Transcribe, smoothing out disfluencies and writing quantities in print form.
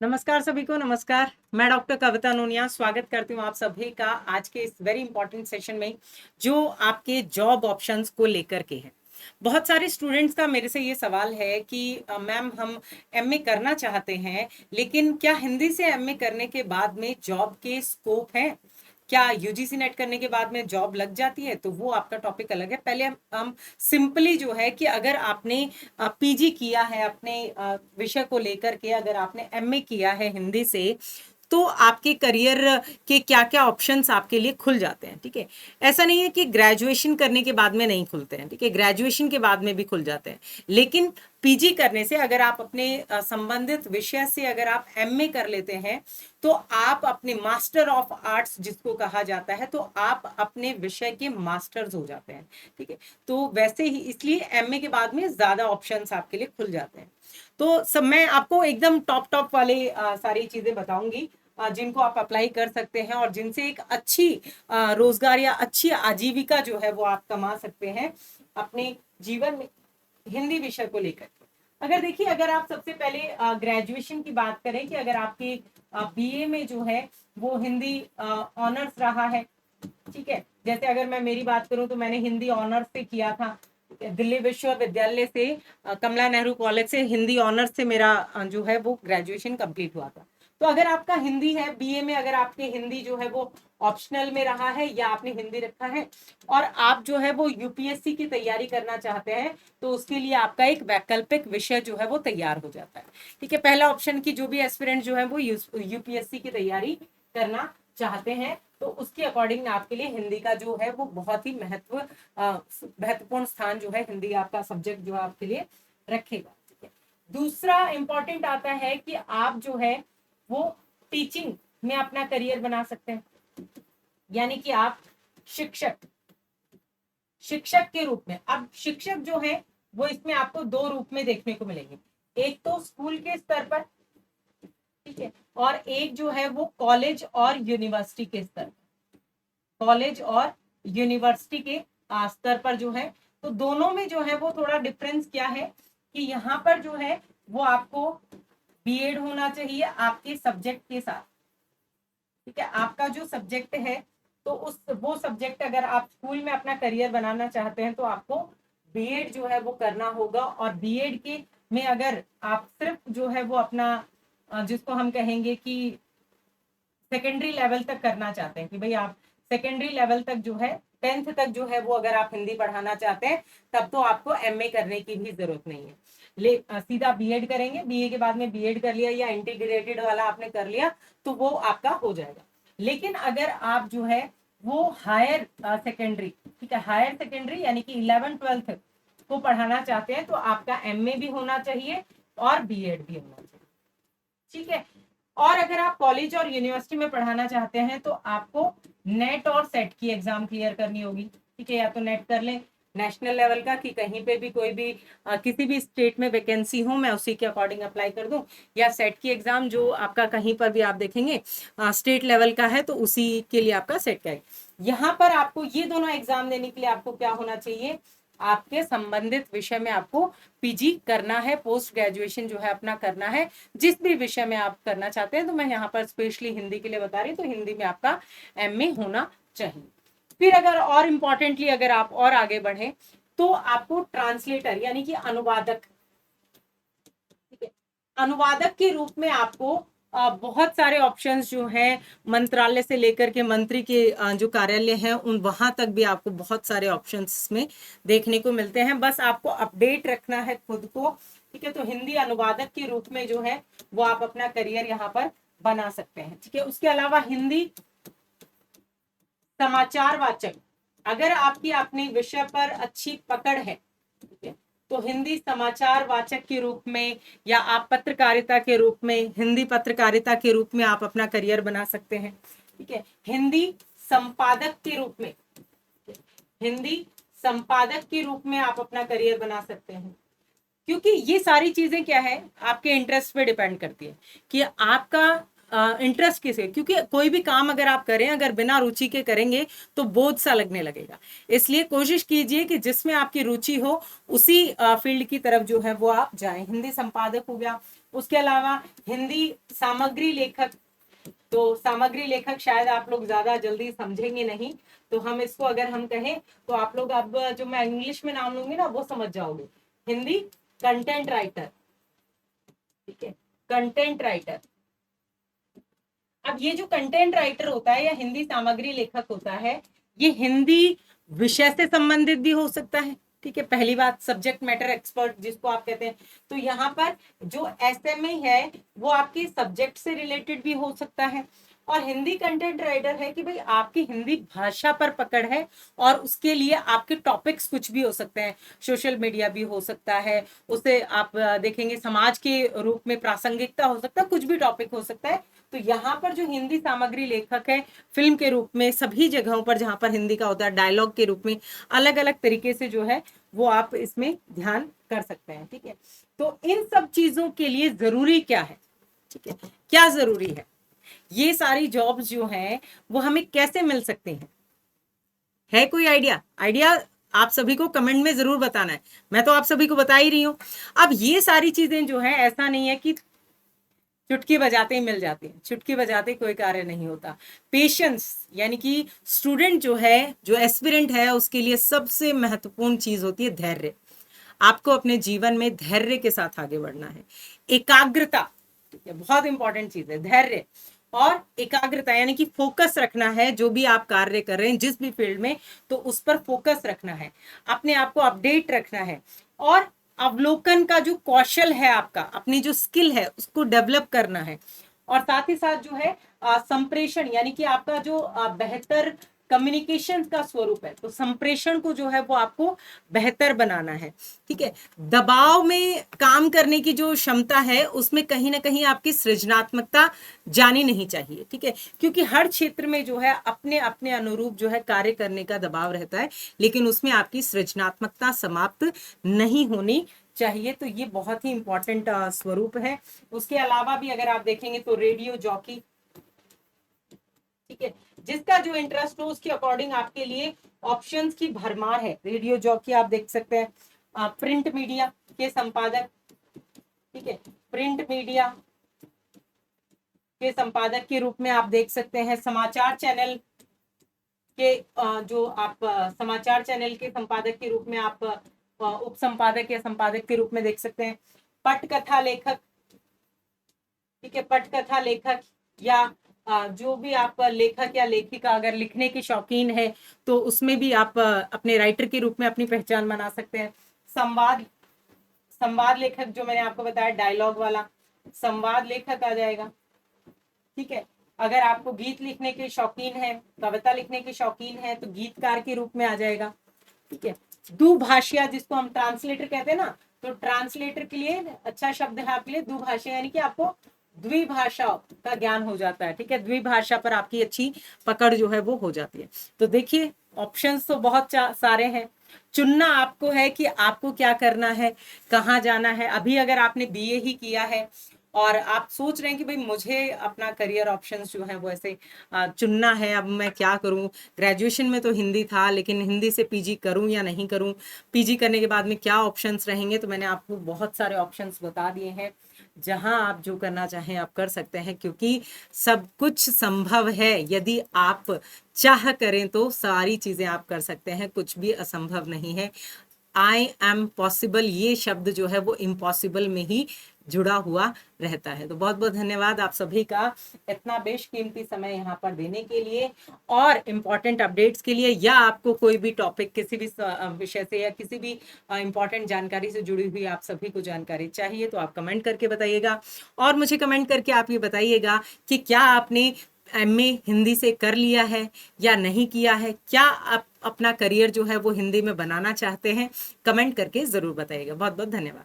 नमस्कार सभी को। नमस्कार, मैं डॉक्टर कविता नोनिया स्वागत करती हूँ आप सभी का आज के इस वेरी इंपॉर्टेंट सेशन में, जो आपके जॉब ऑप्शंस को लेकर के है। बहुत सारे स्टूडेंट्स का मेरे से ये सवाल है कि मैम हम एमए करना चाहते हैं, लेकिन क्या हिंदी से एमए करने के बाद में जॉब के स्कोप है? क्या यूजीसी नेट करने के बाद में जॉब लग जाती है? तो वो आपका टॉपिक अलग है। पहले हम सिंपली जो है कि अगर आपने पीजी किया है अपने विषय को लेकर के, अगर आपने एमए किया है हिंदी से, तो आपके करियर के क्या क्या ऑप्शंस आपके लिए खुल जाते हैं। ठीक है, ऐसा नहीं है कि ग्रेजुएशन करने के बाद में नहीं खुलते हैं। ठीक है, ग्रेजुएशन के बाद में भी खुल जाते हैं, लेकिन पीजी करने से अगर आप अपने संबंधित विषय से अगर आप एमए कर लेते हैं, तो आप अपने मास्टर ऑफ आर्ट्स जिसको कहा जाता है, तो आप अपने विषय के मास्टर्स हो जाते हैं। ठीक है, तो वैसे ही इसलिए एमए के बाद में ज्यादा ऑप्शंस आपके लिए खुल जाते हैं। तो सब मैं आपको एकदम टॉप टॉप वाले सारी चीजें बताऊंगी जिनको आप अप्लाई कर सकते हैं और जिनसे एक अच्छी रोजगार या अच्छी आजीविका जो है वो आप कमा सकते हैं अपने जीवन में हिंदी विषय को लेकर। अगर देखिए, अगर आप सबसे पहले ग्रेजुएशन की बात करें कि अगर आपके बीए में जो है वो हिंदी ऑनर्स रहा है। ठीक है, जैसे अगर मैं मेरी बात करूं तो मैंने हिंदी ऑनर्स से किया था दिल्ली विश्वविद्यालय से, कमला नेहरू कॉलेज से हिंदी ऑनर्स से मेरा जो है वो ग्रेजुएशन कंप्लीट हुआ था। तो अगर आपका हिंदी है बीए में, अगर आपके हिंदी जो है वो ऑप्शनल में रहा है या आपने हिंदी रखा है और आप जो है वो यूपीएससी की तैयारी करना चाहते हैं, तो उसके लिए आपका एक वैकल्पिक विषय जो है वो तैयार हो जाता है। ठीक है, पहला ऑप्शन की जो भी एस्पिरेंट जो है वो यूपीएससी की तैयारी करना चाहते हैं, तो उसके अकॉर्डिंग आपके लिए हिंदी का जो है वो बहुत ही महत्वपूर्ण स्थान जो है हिंदी आपका सब्जेक्ट जो है आपके लिए रखेगा। ठीक है, दूसरा इंपॉर्टेंट आता है कि आप जो है वो टीचिंग में अपना करियर बना सकते हैं, यानी कि आप शिक्षक शिक्षक के रूप में। अब शिक्षक जो है वो इसमें आपको दो रूप में देखने को मिलेंगे, एक तो स्कूल के स्तर पर, ठीक है, और एक जो है वो कॉलेज और यूनिवर्सिटी के स्तर, कॉलेज और यूनिवर्सिटी के स्तर पर जो है। तो दोनों में जो है वो थोड़ा डिफरेंस क्या है कि यहाँ पर जो है वो आपको बीएड होना चाहिए आपके सब्जेक्ट के साथ। ठीक है, आपका जो सब्जेक्ट है, तो उस वो सब्जेक्ट अगर आप स्कूल में अपना करियर बनाना चाहते हैं तो आपको बीएड जो है वो करना होगा। और बीएड के में अगर आप सिर्फ जो है वो अपना जिसको हम कहेंगे कि सेकेंडरी लेवल तक करना चाहते हैं, कि भाई आप सेकेंडरी लेवल तक जो है 10th तक जो है वो अगर आप हिंदी पढ़ाना चाहते हैं, तब तो आपको एमए करने की भी जरूरत नहीं है। सीधा बीएड करेंगे, बीए के बाद में बीएड कर लिया या इंटीग्रेटेड वाला आपने कर लिया, तो वो आपका हो जाएगा। लेकिन अगर आप जो है वो हायर सेकेंडरी, ठीक है, हायर सेकेंडरी यानी कि 11th 12th को पढ़ाना चाहते हैं, तो आपका एमए भी होना चाहिए और बीएड भी होना चाहिए। ठीक है, और अगर आप कॉलेज और यूनिवर्सिटी में पढ़ाना चाहते हैं तो आपको नेट और सेट की एग्जाम क्लियर करनी होगी। ठीक है, या तो नेट कर लें नेशनल लेवल का कि कहीं पे भी कोई भी किसी भी स्टेट में वैकेंसी हो मैं उसी के अकॉर्डिंग अप्लाई कर दूं, या सेट की एग्जाम जो आपका कहीं पर भी आप देखेंगे स्टेट लेवल का है तो उसी के लिए आपका सेट का है। यहाँ पर आपको ये दोनों एग्जाम देने के लिए आपको क्या होना चाहिए, आपके संबंधित विषय में आपको पीजी करना है, पोस्ट ग्रेजुएशन जो है अपना करना है जिस भी विषय में आप करना चाहते हैं। तो मैं यहाँ पर स्पेशली हिंदी के लिए बता रही हूँ, तो हिंदी में आपका एमए होना चाहिए। फिर अगर और इम्पोर्टेंटली अगर आप और आगे बढ़े तो आपको ट्रांसलेटर यानी कि अनुवादक, ठीक है, अनुवादक के रूप में आपको बहुत सारे ऑप्शंस जो हैं मंत्रालय से लेकर के मंत्री के जो कार्यालय हैं उन वहां तक भी आपको बहुत सारे ऑप्शंस में देखने को मिलते हैं। बस आपको अपडेट रखना है खुद को। ठीक है, तो हिंदी अनुवादक के रूप में जो है वो आप अपना करियर यहाँ पर बना सकते हैं। ठीक है, उसके अलावा हिंदी समाचार वाचक, अगर आपकी अपने विषय पर अच्छी पकड़ है, ठीक है, तो हिंदी समाचार वाचक के रूप में या आप पत्रकारिता के रूप में, हिंदी पत्रकारिता के रूप में आप अपना करियर बना सकते हैं। ठीक है, हिंदी संपादक के रूप में, हिंदी संपादक के रूप में आप अपना करियर बना सकते हैं। क्योंकि ये सारी चीजें क्या है आपके इंटरेस्ट पे डिपेंड करती है कि आपका इंटरेस्ट किसे, क्योंकि कोई भी काम अगर आप करें अगर बिना रुचि के करेंगे तो बोझ सा लगने लगेगा। इसलिए कोशिश कीजिए कि जिसमें आपकी रुचि हो उसी फील्ड की तरफ जो है वो आप जाएं। हिंदी संपादक हो गया, उसके अलावा हिंदी सामग्री लेखक। तो सामग्री लेखक शायद आप लोग ज्यादा जल्दी समझेंगे नहीं, तो हम इसको अगर हम कहें तो आप लोग अब जो मैं इंग्लिश में नाम लूंगी ना वो समझ जाओगे। हिंदी कंटेंट राइटर, ठीक है, कंटेंट राइटर। अब ये जो कंटेंट राइटर होता है या हिंदी सामग्री लेखक होता है, ये हिंदी विषय से संबंधित भी हो सकता है, ठीक है। पहली बात, सब्जेक्ट मैटर एक्सपर्ट जिसको आप कहते हैं, तो यहाँ पर जो एसएमए है वो आपके सब्जेक्ट से रिलेटेड भी हो सकता है। और हिंदी कंटेंट राइटर है कि भाई आपकी हिंदी भाषा पर पकड़ है और उसके लिए आपके टॉपिक्स कुछ भी हो सकते हैं, सोशल मीडिया भी हो सकता है, उसे आप देखेंगे समाज के रूप में प्रासंगिकता हो सकता है, कुछ भी टॉपिक हो सकता है। तो यहाँ पर जो हिंदी सामग्री लेखक है, फिल्म के रूप में सभी जगहों पर जहां पर हिंदी का होता है, डायलॉग के रूप में अलग अलग तरीके से जो है वो आप इसमें ध्यान कर सकते हैं, ठीक है। तो इन सब चीजों के लिए जरूरी क्या है, ठीक है, क्या जरूरी है, ये सारी जॉब्स जो हैं वो हमें कैसे मिल सकती हैं, है कोई आइडिया? आइडिया आप सभी को कमेंट में जरूर बताना है, मैं तो आप सभी को बता ही रही हूं। अब ये सारी चीजें जो है ऐसा नहीं है कि चुटकी बजाते ही मिल जाती है, चुटकी बजाते कोई कार्य नहीं होता। पेशेंस, यानी कि स्टूडेंट जो है, जो एस्पिरेंट है, उसके लिए सबसे महत्वपूर्ण चीज होती है धैर्य। आपको अपने जीवन में धैर्य के साथ आगे बढ़ना है। एकाग्रता, ठीक है, बहुत इंपॉर्टेंट चीज है धैर्य और एकाग्रता, यानी कि फोकस रखना है जो भी आप कार्य कर रहे हैं जिस भी फील्ड में, तो उस पर फोकस रखना है, अपने आप को अपडेट रखना है और अवलोकन का जो कौशल है आपका, अपनी जो स्किल है उसको डेवलप करना है। और साथ ही साथ जो है संप्रेषण, यानी कि आपका जो बेहतर कम्युनिकेशन का स्वरूप है, तो संप्रेषण को जो है वो आपको बेहतर बनाना है, ठीक है। दबाव में काम करने की जो क्षमता है उसमें कहीं ना कहीं आपकी सृजनात्मकता जानी नहीं चाहिए, ठीक है, क्योंकि हर क्षेत्र में जो है अपने अपने अनुरूप जो है कार्य करने का दबाव रहता है, लेकिन उसमें आपकी सृजनात्मकता समाप्त नहीं होनी चाहिए। तो ये बहुत ही इंपॉर्टेंट स्वरूप है। उसके अलावा भी अगर आप देखेंगे तो रेडियो जॉकी, ठीक है, जिसका जो इंटरेस्ट हो उसके अकॉर्डिंग आपके लिए ऑप्शंस की भरमार है। रेडियो जॉकी आप देख सकते हैं, प्रिंट मीडिया के संपादक, ठीक है, प्रिंट मीडिया के संपादक के रूप में आप देख सकते हैं। समाचार चैनल के जो आप समाचार चैनल के संपादक के रूप में आप उप संपादक या संपादक के रूप में देख सकते हैं। पटकथा लेखक, ठीक है, पटकथा लेखक या जो भी आप लेखक या लेखिका अगर लिखने के शौकीन है तो उसमें भी आप अपने राइटर के रूप में अपनी पहचान बना सकते हैं। संवाद, संवाद लेखक जो मैंने आपको बताया डायलॉग वाला, संवाद लेखक आ जाएगा, ठीक है। अगर आपको गीत लिखने के शौकीन है, कविता लिखने के शौकीन है, तो गीतकार के रूप में आ जाएगा, ठीक है। दुभाषिया जिसको हम ट्रांसलेटर कहते हैं ना, तो ट्रांसलेटर के लिए अच्छा शब्द है आपके लिए दुभाषिया, यानी कि आपको द्विभाषा का ज्ञान हो जाता है, ठीक है, द्विभाषा पर आपकी अच्छी पकड़ जो है वो हो जाती है। तो देखिए ऑप्शंस तो बहुत सारे हैं, चुनना आपको है कि आपको क्या करना है, कहाँ जाना है। अभी अगर आपने बीए ही किया है और आप सोच रहे हैं कि भाई मुझे अपना करियर ऑप्शंस जो है वो ऐसे चुनना है, अब मैं क्या करूं, ग्रेजुएशन में तो हिंदी था लेकिन हिंदी से पीजी करूं या नहीं करूं, पीजी करने के बाद में क्या ऑप्शंस रहेंगे, तो मैंने आपको बहुत सारे ऑप्शंस बता दिए हैं। जहां आप जो करना चाहें आप कर सकते हैं, क्योंकि सब कुछ संभव है, यदि आप चाह करें तो सारी चीजें आप कर सकते हैं, कुछ भी असंभव नहीं है। आई एम पॉसिबल, ये शब्द जो है वो इम्पॉसिबल में ही जुड़ा हुआ रहता है। तो बहुत बहुत धन्यवाद आप सभी का इतना बेशकीमती समय यहाँ पर देने के लिए और इम्पोर्टेंट अपडेट्स के लिए, या आपको कोई भी टॉपिक किसी भी विषय से या किसी भी इम्पोर्टेंट जानकारी से जुड़ी हुई आप सभी को जानकारी चाहिए तो आप कमेंट करके बताइएगा। और मुझे कमेंट करके आप ये बताइएगा कि क्या आपने एमए हिंदी से कर लिया है या नहीं किया है, क्या आप अपना करियर जो है वो हिंदी में बनाना चाहते हैं, कमेंट करके जरूर बताइएगा। बहुत बहुत धन्यवाद।